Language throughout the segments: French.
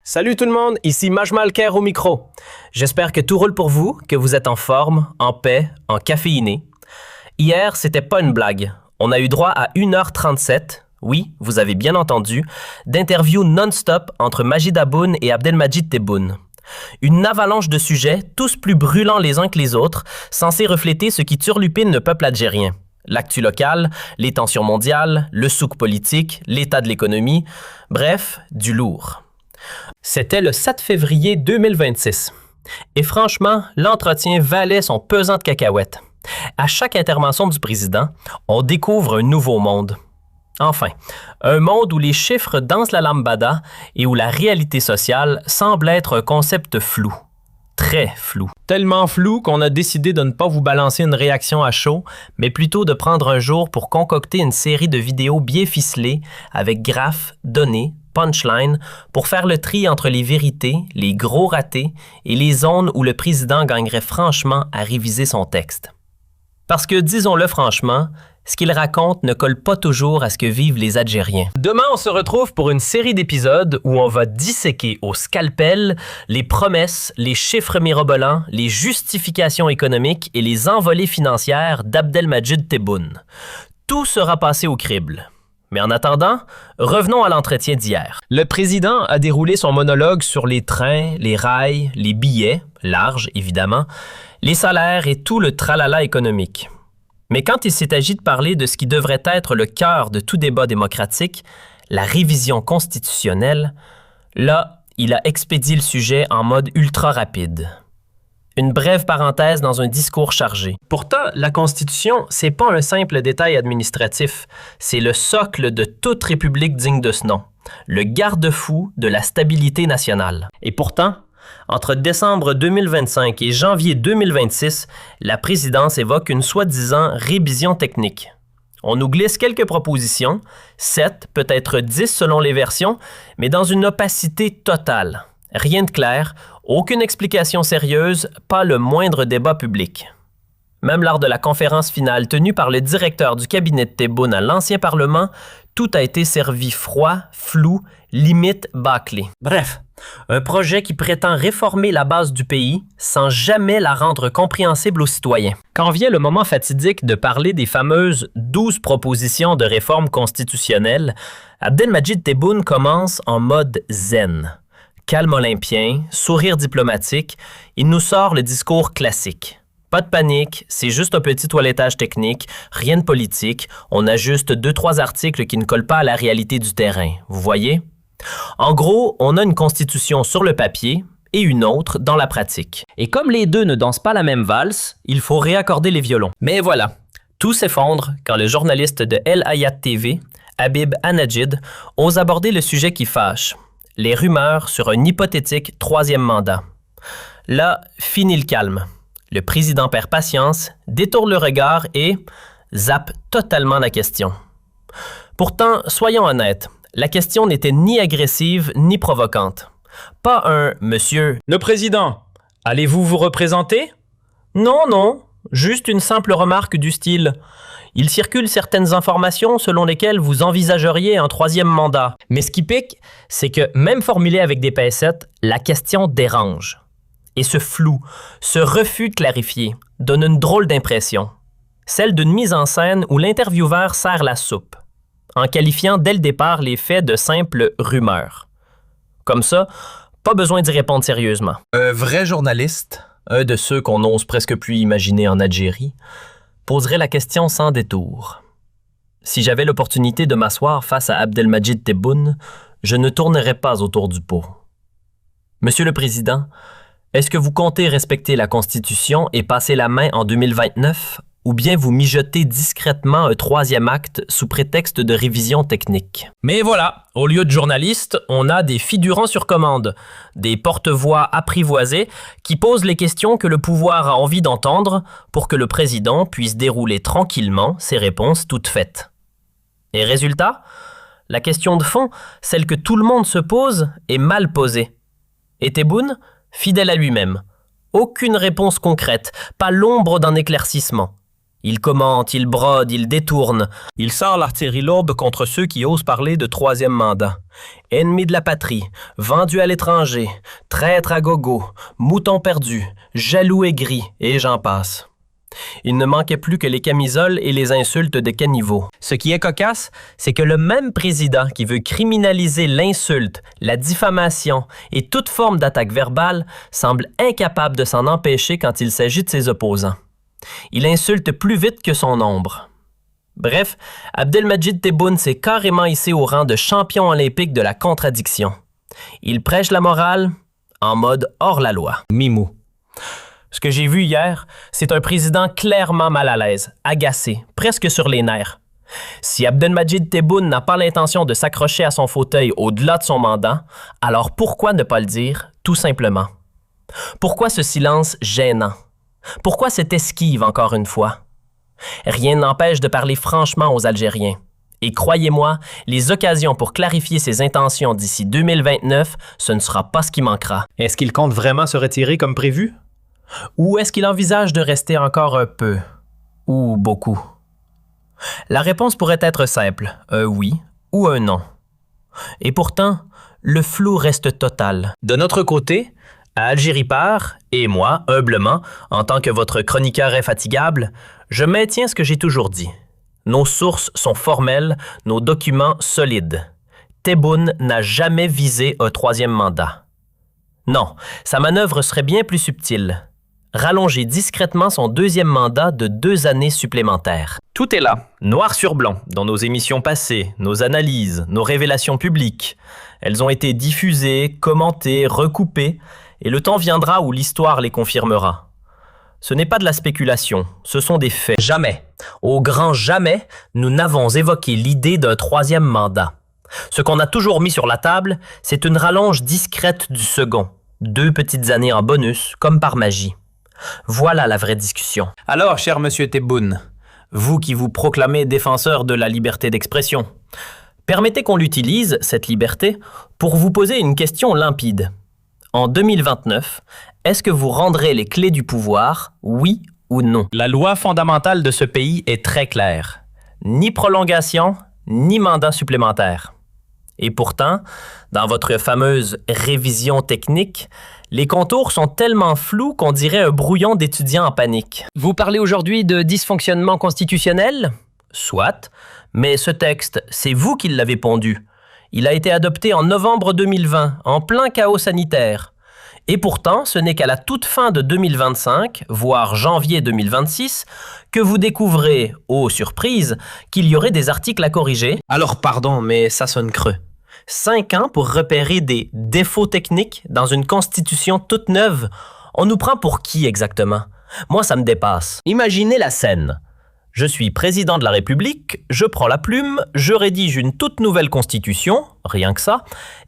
Salut tout le monde, ici Majmalker au micro. J'espère que tout roule pour vous, que vous êtes en forme, en paix, en caféiné. Hier, c'était pas une blague. On a eu droit à 1h37, oui, vous avez bien entendu, d'interviews non-stop entre Majid Tebboune et Abdelmadjid Tebboune. Une avalanche de sujets, tous plus brûlants les uns que les autres, censés refléter ce qui turlupine le peuple algérien. L'actu locale, les tensions mondiales, le souk politique, l'état de l'économie, bref, du lourd. C'était le 7 février 2026. Et franchement, l'entretien valait son pesant de cacahuètes. À chaque intervention du président, on découvre un nouveau monde. Enfin, un monde où les chiffres dansent la lambada et où la réalité sociale semble être un concept flou. Très flou. Tellement flou qu'on a décidé de ne pas vous balancer une réaction à chaud, mais plutôt de prendre un jour pour concocter une série de vidéos bien ficelées avec graphes, données, punchline, pour faire le tri entre les vérités, les gros ratés et les zones où le président gagnerait franchement à réviser son texte. Parce que, disons-le franchement, ce qu'il raconte ne colle pas toujours à ce que vivent les Algériens. Demain, on se retrouve pour une série d'épisodes où on va disséquer au scalpel les promesses, les chiffres mirobolants, les justifications économiques et les envolées financières d'Abdelmadjid Tebboune. Tout sera passé au crible. Mais en attendant, revenons à l'entretien d'hier. Le président a déroulé son monologue sur les trains, les rails, les billets, larges évidemment, les salaires et tout le tralala économique. Mais quand il s'est agi de parler de ce qui devrait être le cœur de tout débat démocratique, la révision constitutionnelle, là, il a expédié le sujet en mode ultra rapide. Une brève parenthèse dans un discours chargé. Pourtant, la Constitution, c'est pas un simple détail administratif, c'est le socle de toute république digne de ce nom, le garde-fou de la stabilité nationale. Et pourtant, entre décembre 2025 et janvier 2026, la présidence évoque une soi-disant révision technique. On nous glisse quelques propositions, 7, peut-être 10 selon les versions, mais dans une opacité totale. Rien de clair, aucune explication sérieuse, pas le moindre débat public. Même lors de la conférence finale tenue par le directeur du cabinet de Tebboune à l'ancien Parlement, tout a été servi froid, flou, limite bâclé. Bref, un projet qui prétend réformer la base du pays sans jamais la rendre compréhensible aux citoyens. Quand vient le moment fatidique de parler des fameuses 12 propositions de réforme constitutionnelle, Abdelmadjid Tebboune commence en mode zen. Calme olympien, sourire diplomatique, il nous sort le discours classique. Pas de panique, c'est juste un petit toilettage technique, rien de politique, on a juste 2-3 articles qui ne collent pas à la réalité du terrain, vous voyez? En gros, on a une constitution sur le papier et une autre dans la pratique. Et comme les deux ne dansent pas la même valse, il faut réaccorder les violons. Mais voilà, tout s'effondre quand le journaliste de El Hayat TV, Habib Anajid, ose aborder le sujet qui fâche. Les rumeurs sur un hypothétique troisième mandat. Là, fini le calme. Le président perd patience, détourne le regard et zappe totalement la question. Pourtant, soyons honnêtes, la question n'était ni agressive ni provocante. Pas un « Monsieur, le président, allez-vous vous représenter ?» Non, juste une simple remarque du style « Il circule certaines informations selon lesquelles vous envisageriez un troisième mandat. » Mais ce qui pique, c'est que même formulée avec des pincettes, la question dérange. Et ce flou, ce refus de clarifier, donne une drôle d'impression. Celle d'une mise en scène où l'intervieweur sert la soupe, en qualifiant dès le départ les faits de simples rumeurs. Comme ça, pas besoin d'y répondre sérieusement. Un vrai journaliste, un de ceux qu'on n'ose presque plus imaginer en Algérie, poserait la question sans détour. Si j'avais l'opportunité de m'asseoir face à Abdelmadjid Tebboune, je ne tournerais pas autour du pot. Monsieur le Président, est-ce que vous comptez respecter la Constitution et passer la main en 2029, ou bien vous mijotez discrètement un troisième acte sous prétexte de révision technique? Mais voilà, au lieu de journalistes, on a des figurants sur commande, des porte-voix apprivoisés qui posent les questions que le pouvoir a envie d'entendre pour que le président puisse dérouler tranquillement ses réponses toutes faites. Et résultat, la question de fond, celle que tout le monde se pose, est mal posée. Et Tebboune, fidèle à lui-même, aucune réponse concrète, pas l'ombre d'un éclaircissement. Il commente, il brode, il détourne. Il sort l'artillerie lourde contre ceux qui osent parler de troisième mandat. Ennemi de la patrie, vendu à l'étranger, traître à gogo, mouton perdu, jaloux aigri, et j'en passe. Il ne manquait plus que les camisoles et les insultes de caniveau. Ce qui est cocasse, c'est que le même président qui veut criminaliser l'insulte, la diffamation et toute forme d'attaque verbale semble incapable de s'en empêcher quand il s'agit de ses opposants. Il insulte plus vite que son ombre. Bref, Abdelmadjid Tebboune s'est carrément hissé au rang de champion olympique de la contradiction. Il prêche la morale en mode hors la loi. Mimou. Ce que j'ai vu hier, c'est un président clairement mal à l'aise, agacé, presque sur les nerfs. Si Abdelmadjid Tebboune n'a pas l'intention de s'accrocher à son fauteuil au-delà de son mandat, alors pourquoi ne pas le dire, tout simplement? Pourquoi ce silence gênant? Pourquoi cette esquive encore une fois? Rien n'empêche de parler franchement aux Algériens. Et croyez-moi, les occasions pour clarifier ses intentions d'ici 2029, ce ne sera pas ce qui manquera. Est-ce qu'il compte vraiment se retirer comme prévu? Ou est-ce qu'il envisage de rester encore un peu? Ou beaucoup? La réponse pourrait être simple, un oui ou un non. Et pourtant, le flou reste total. De notre côté, à Algérie Part, et moi, humblement, en tant que votre chroniqueur infatigable, je maintiens ce que j'ai toujours dit. Nos sources sont formelles, nos documents solides. Tebboune n'a jamais visé un troisième mandat. Non, sa manœuvre serait bien plus subtile. Rallonger discrètement son deuxième mandat de 2 années supplémentaires. Tout est là, noir sur blanc, dans nos émissions passées, nos analyses, nos révélations publiques. Elles ont été diffusées, commentées, recoupées, et le temps viendra où l'histoire les confirmera. Ce n'est pas de la spéculation, ce sont des faits. Jamais, au grand jamais, nous n'avons évoqué l'idée d'un troisième mandat. Ce qu'on a toujours mis sur la table, c'est une rallonge discrète du second. 2 petites années en bonus, comme par magie. Voilà la vraie discussion. Alors, cher monsieur Tebboune, vous qui vous proclamez défenseur de la liberté d'expression, permettez qu'on l'utilise, cette liberté, pour vous poser une question limpide. En 2029, est-ce que vous rendrez les clés du pouvoir, oui ou non? La loi fondamentale de ce pays est très claire. Ni prolongation, ni mandat supplémentaire. Et pourtant, dans votre fameuse révision technique, les contours sont tellement flous qu'on dirait un brouillon d'étudiants en panique. Vous parlez aujourd'hui de dysfonctionnement constitutionnel? Soit, mais ce texte, c'est vous qui l'avez pondu. Il a été adopté en novembre 2020, en plein chaos sanitaire. Et pourtant, ce n'est qu'à la toute fin de 2025, voire janvier 2026, que vous découvrez, oh surprise, qu'il y aurait des articles à corriger. Alors pardon, mais ça sonne creux. 5 ans pour repérer des défauts techniques dans une constitution toute neuve. On nous prend pour qui exactement? Moi, ça me dépasse. Imaginez la scène. Je suis président de la République, je prends la plume, je rédige une toute nouvelle constitution, rien que ça,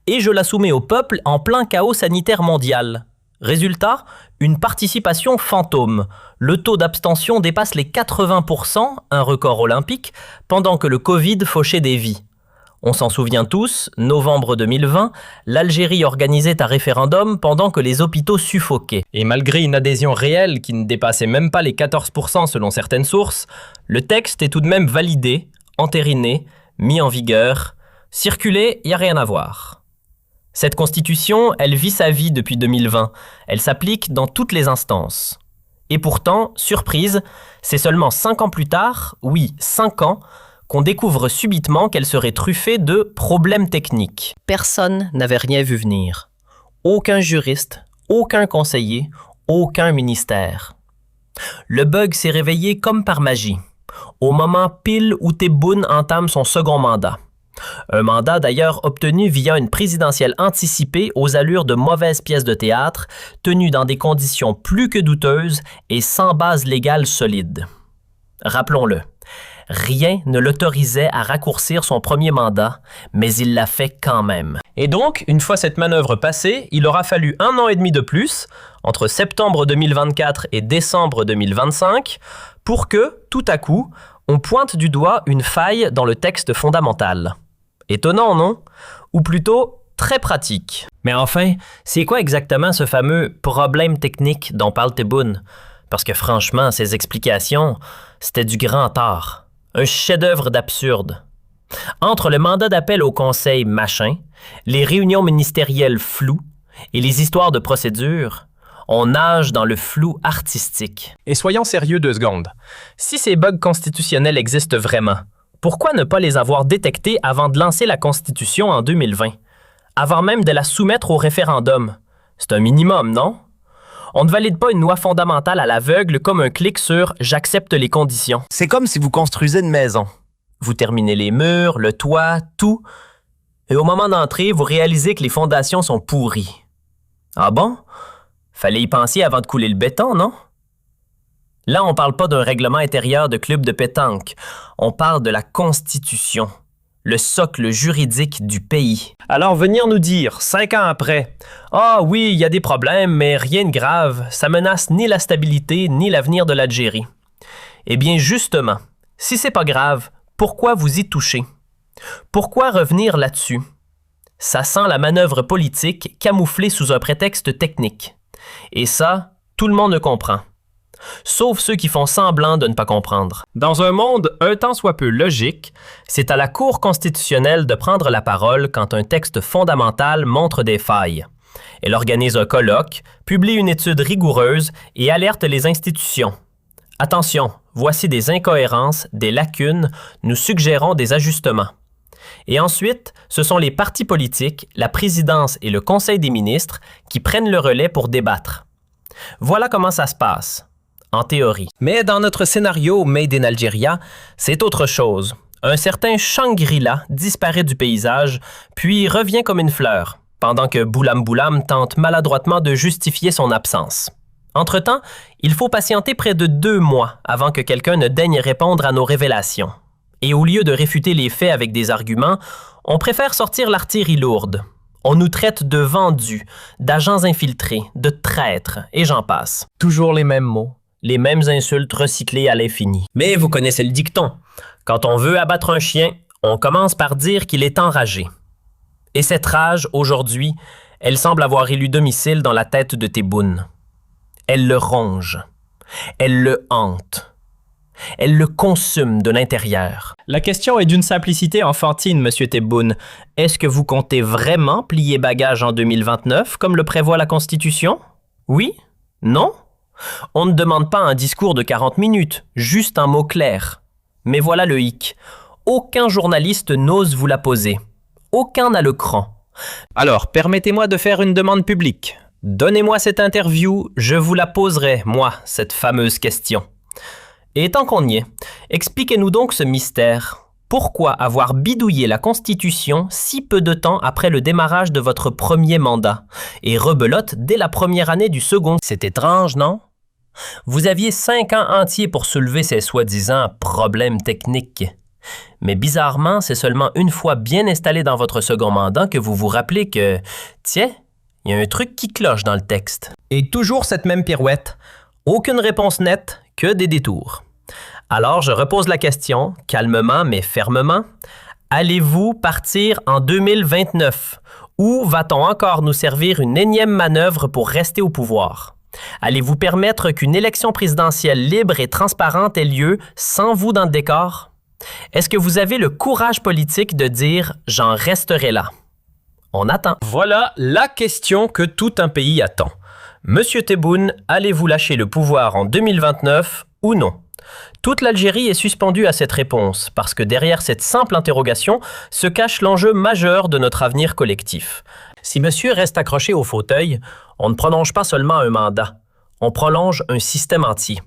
et je la soumets au peuple en plein chaos sanitaire mondial. Résultat, une participation fantôme. Le taux d'abstention dépasse les 80%, un record olympique, pendant que le Covid fauchait des vies. On s'en souvient tous, novembre 2020, l'Algérie organisait un référendum pendant que les hôpitaux suffoquaient. Et malgré une adhésion réelle qui ne dépassait même pas les 14% selon certaines sources, le texte est tout de même validé, entériné, mis en vigueur. Circulé, y a rien à voir. Cette constitution, elle vit sa vie depuis 2020. Elle s'applique dans toutes les instances. Et pourtant, surprise, c'est seulement 5 ans plus tard, oui, 5 ans, qu'on découvre subitement qu'elle serait truffée de problèmes techniques. Personne n'avait rien vu venir. Aucun juriste, aucun conseiller, aucun ministère. Le bug s'est réveillé comme par magie, au moment pile où Tebboune entame son second mandat. Un mandat d'ailleurs obtenu via une présidentielle anticipée aux allures de mauvaises pièces de théâtre, tenues dans des conditions plus que douteuses et sans base légale solide. Rappelons-le. Rien ne l'autorisait à raccourcir son premier mandat, mais il l'a fait quand même. Et donc, une fois cette manœuvre passée, il aura fallu 1 an et demi de plus, entre septembre 2024 et décembre 2025, pour que, tout à coup, on pointe du doigt une faille dans le texte fondamental. Étonnant, non? Ou plutôt, très pratique. Mais enfin, c'est quoi exactement ce fameux problème technique dont parle Tebboune? Parce que franchement, ces explications, c'était du grand art. Un chef-d'œuvre d'absurde. Entre le mandat d'appel au conseil machin, les réunions ministérielles floues et les histoires de procédure, on nage dans le flou artistique. Et soyons sérieux 2 secondes. Si ces bugs constitutionnels existent vraiment, pourquoi ne pas les avoir détectés avant de lancer la Constitution en 2020? Avant même de la soumettre au référendum? C'est un minimum, non? On ne valide pas une loi fondamentale à l'aveugle comme un clic sur « J'accepte les conditions ». C'est comme si vous construisez une maison. Vous terminez les murs, le toit, tout, et au moment d'entrer, vous réalisez que les fondations sont pourries. Ah bon? Fallait y penser avant de couler le béton, non? Là, on parle pas d'un règlement intérieur de club de pétanque. On parle de la Constitution, le socle juridique du pays. Alors venir nous dire, 5 ans après, « Ah oui, il y a des problèmes, mais rien de grave, ça menace ni la stabilité ni l'avenir de l'Algérie. » Eh bien justement, si c'est pas grave, pourquoi vous y touchez? Pourquoi revenir là-dessus? Ça sent la manœuvre politique camouflée sous un prétexte technique. Et ça, tout le monde le comprend. Sauf ceux qui font semblant de ne pas comprendre. Dans un monde un tant soit peu logique, c'est à la Cour constitutionnelle de prendre la parole quand un texte fondamental montre des failles. Elle organise un colloque, publie une étude rigoureuse et alerte les institutions. Attention, voici des incohérences, des lacunes, nous suggérons des ajustements. Et ensuite, ce sont les partis politiques, la présidence et le Conseil des ministres qui prennent le relais pour débattre. Voilà comment ça se passe, en théorie. Mais dans notre scénario Made in Algeria, c'est autre chose. Un certain Shangri-La disparaît du paysage, puis revient comme une fleur, pendant que Boulam Boulam tente maladroitement de justifier son absence. Entre-temps, il faut patienter près de 2 mois avant que quelqu'un ne daigne répondre à nos révélations. Et au lieu de réfuter les faits avec des arguments, on préfère sortir l'artillerie lourde. On nous traite de vendus, d'agents infiltrés, de traîtres, et j'en passe. Toujours les mêmes mots, les mêmes insultes recyclées à l'infini. Mais vous connaissez le dicton. Quand on veut abattre un chien, on commence par dire qu'il est enragé. Et cette rage, aujourd'hui, elle semble avoir élu domicile dans la tête de Tebboune. Elle le ronge. Elle le hante. Elle le consume de l'intérieur. La question est d'une simplicité enfantine, Monsieur Tebboune. Est-ce que vous comptez vraiment plier bagage en 2029, comme le prévoit la Constitution? Oui? Non? On ne demande pas un discours de 40 minutes, juste un mot clair. Mais voilà le hic. Aucun journaliste n'ose vous la poser. Aucun n'a le cran. Alors, permettez-moi de faire une demande publique. Donnez-moi cette interview, je vous la poserai, moi, cette fameuse question. Et tant qu'on y est, expliquez-nous donc ce mystère. Pourquoi avoir bidouillé la Constitution si peu de temps après le démarrage de votre premier mandat et rebelote dès la première année du second? C'est étrange, non? Vous aviez 5 ans entiers pour soulever ces soi-disant problèmes techniques. Mais bizarrement, c'est seulement une fois bien installé dans votre second mandat que vous vous rappelez que, tiens, il y a un truc qui cloche dans le texte. Et toujours cette même pirouette. Aucune réponse nette, que des détours. Alors, je repose la question, calmement mais fermement. Allez-vous partir en 2029? Ou va-t-on encore nous servir une énième manœuvre pour rester au pouvoir? Allez-vous permettre qu'une élection présidentielle libre et transparente ait lieu sans vous dans le décor? Est-ce que vous avez le courage politique de dire « j'en resterai là ». On attend. Voilà la question que tout un pays attend. Monsieur Tebboune, allez-vous lâcher le pouvoir en 2029 ou non? Toute l'Algérie est suspendue à cette réponse parce que derrière cette simple interrogation se cache l'enjeu majeur de notre avenir collectif. Si monsieur reste accroché au fauteuil, on ne prolonge pas seulement un mandat, on prolonge un système entier.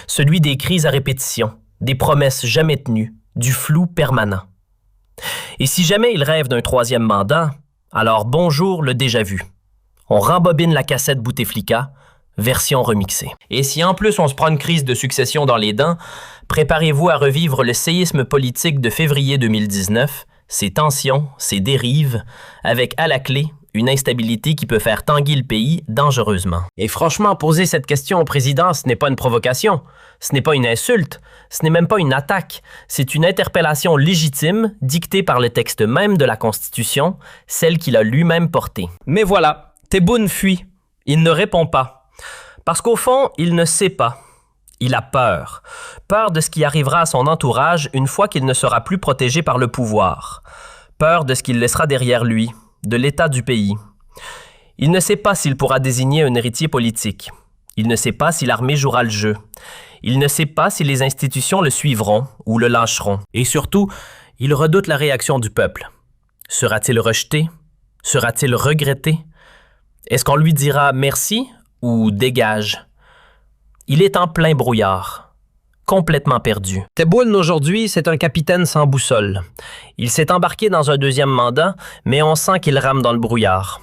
Celui des crises à répétition, des promesses jamais tenues, du flou permanent. Et si jamais il rêve d'un 3e mandat, alors bonjour le déjà-vu. On rembobine la cassette Bouteflika, version remixée. Et si en plus on se prend une crise de succession dans les dents, préparez-vous à revivre le séisme politique de février 2019, ses tensions, ses dérives, avec à la clé une instabilité qui peut faire tanguer le pays dangereusement. Et franchement, poser cette question au président, ce n'est pas une provocation, ce n'est pas une insulte, ce n'est même pas une attaque, c'est une interpellation légitime dictée par le texte même de la Constitution, celle qu'il a lui-même portée. Mais voilà, Tebboune fuit, il ne répond pas. Parce qu'au fond, il ne sait pas. Il a peur. Peur de ce qui arrivera à son entourage une fois qu'il ne sera plus protégé par le pouvoir. Peur de ce qu'il laissera derrière lui, de l'état du pays. Il ne sait pas s'il pourra désigner un héritier politique. Il ne sait pas si l'armée jouera le jeu. Il ne sait pas si les institutions le suivront ou le lâcheront. Et surtout, il redoute la réaction du peuple. Sera-t-il rejeté? Sera-t-il regretté? Est-ce qu'on lui dira merci ou dégage? Il est en plein brouillard, complètement perdu. Tebboune, aujourd'hui, c'est un capitaine sans boussole. Il s'est embarqué dans un deuxième mandat, mais on sent qu'il rame dans le brouillard.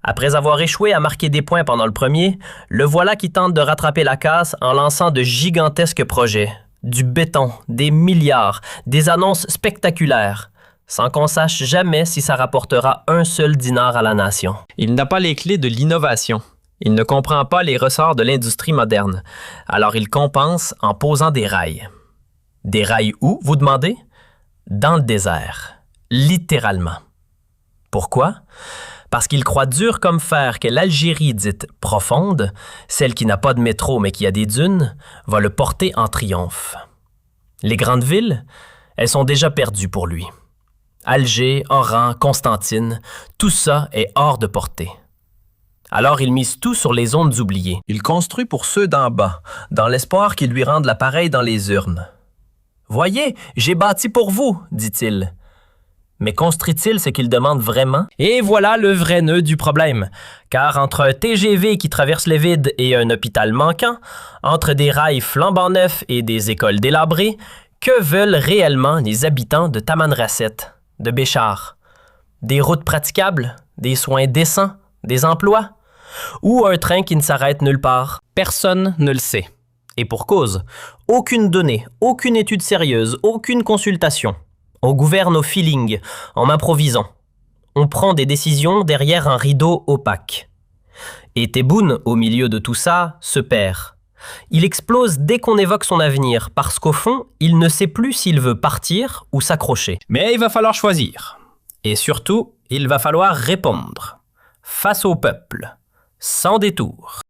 Après avoir échoué à marquer des points pendant le premier, le voilà qui tente de rattraper la casse en lançant de gigantesques projets. Du béton, des milliards, des annonces spectaculaires, sans qu'on sache jamais si ça rapportera un seul dinar à la nation. Il n'a pas les clés de l'innovation. Il ne comprend pas les ressorts de l'industrie moderne. Alors il compense en posant des rails. Des rails où, vous demandez? Dans le désert. Littéralement. Pourquoi? Parce qu'il croit dur comme fer que l'Algérie dite profonde, celle qui n'a pas de métro mais qui a des dunes, va le porter en triomphe. Les grandes villes, elles sont déjà perdues pour lui. Alger, Oran, Constantine, tout ça est hors de portée. Alors il mise tout sur les zones oubliées. Il construit pour ceux d'en bas, dans l'espoir qu'ils lui rendent l'appareil dans les urnes. « Voyez, j'ai bâti pour vous, dit-il. » Mais construit-il ce qu'il demande vraiment? Et voilà le vrai nœud du problème. Car entre un TGV qui traverse le vide et un hôpital manquant, entre des rails flambant neufs et des écoles délabrées, que veulent réellement les habitants de Tamanrasset, de Béchar? Des routes praticables? Des soins décents? Des emplois? Ou un train qui ne s'arrête nulle part? Personne ne le sait. Et pour cause, aucune donnée, aucune étude sérieuse, aucune consultation. On gouverne au feeling, en improvisant. On prend des décisions derrière un rideau opaque. Et Tebboune, au milieu de tout ça, se perd. Il explose dès qu'on évoque son avenir, parce qu'au fond, il ne sait plus s'il veut partir ou s'accrocher. Mais il va falloir choisir. Et surtout, il va falloir répondre. Face au peuple. Sans détour.